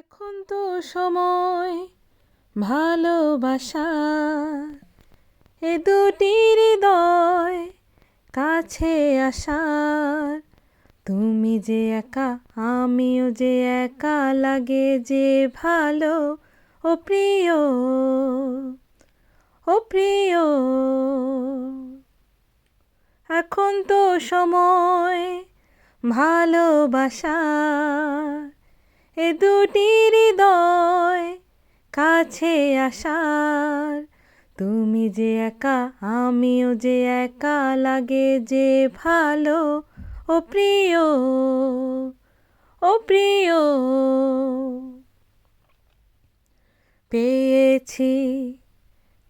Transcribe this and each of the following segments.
এখন তো সময় ভালোবাসা, এ দুটি হৃদয় কাছে আসার। তুমি যে একা আমিও যে একা, লাগে যে ভালো। ও প্রিয়, ও প্রিয়, এখন তো সময় ভালোবাসার, এ দুটি হৃদয় কাছে আসার। তুমি যে একা আমিও যে একা, লাগে যে ভালো। ও প্রিয়, ও প্রিয়, পেয়েছি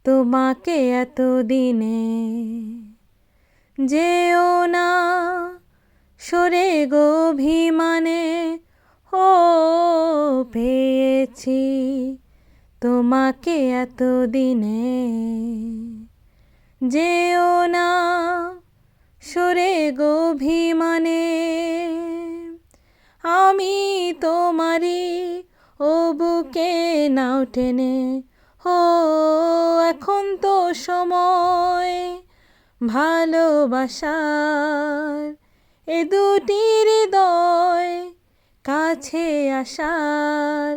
তোমাকে এতদিনে, যেও না সরে গো অভিমানে। ও পেয়েছি তোমাকে এতদিনে, যেও না সরে গো অভিমানে। আমি তোমারই ও বুকে নাও টেনে। ও এখন তো সময় ভালোবাসার, এ দুটি হৃদয় কাছে আসার।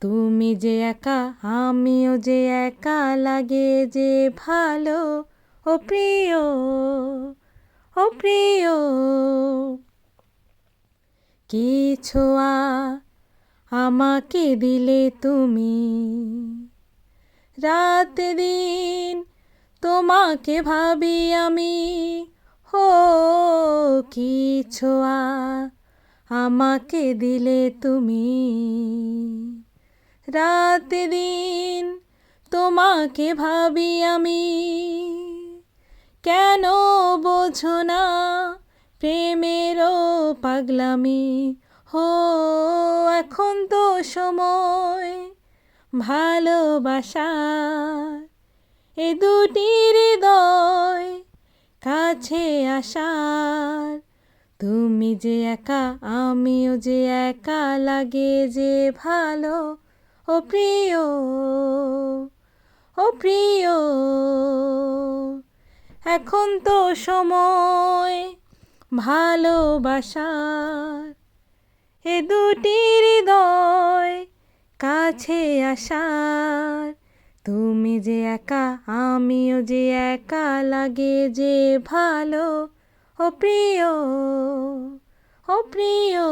তুমি যে একা আমিও যে একা, লাগে যে ভালো। ও প্রিয়, ও প্রিয়, কি ছোঁয়া আমাকে দিলে তুমি, রাত দিন তোমাকে ভাবি আমি। ও কি ছোঁয়া আমাকে দিলে তুমি, রাত দিন তোমাকে ভাবি আমি। কেন বোঝো না প্রেমেরও পাগলামি। হো এখন তো সময় ভালোবাসার, এ দুটি হৃদয় কাছে আসার। তুমি যে একা আমিও যে একা, লাগে যে ভালো। ও প্রিয়, ও প্রিয়, এখন তো সময় ভালোবাসার, এ দুটি হৃদয় কাছে আসার। তুমি যে একা আমিও যে একা, লাগে যে ভালো। ও প্রিয়, ও প্রিয়।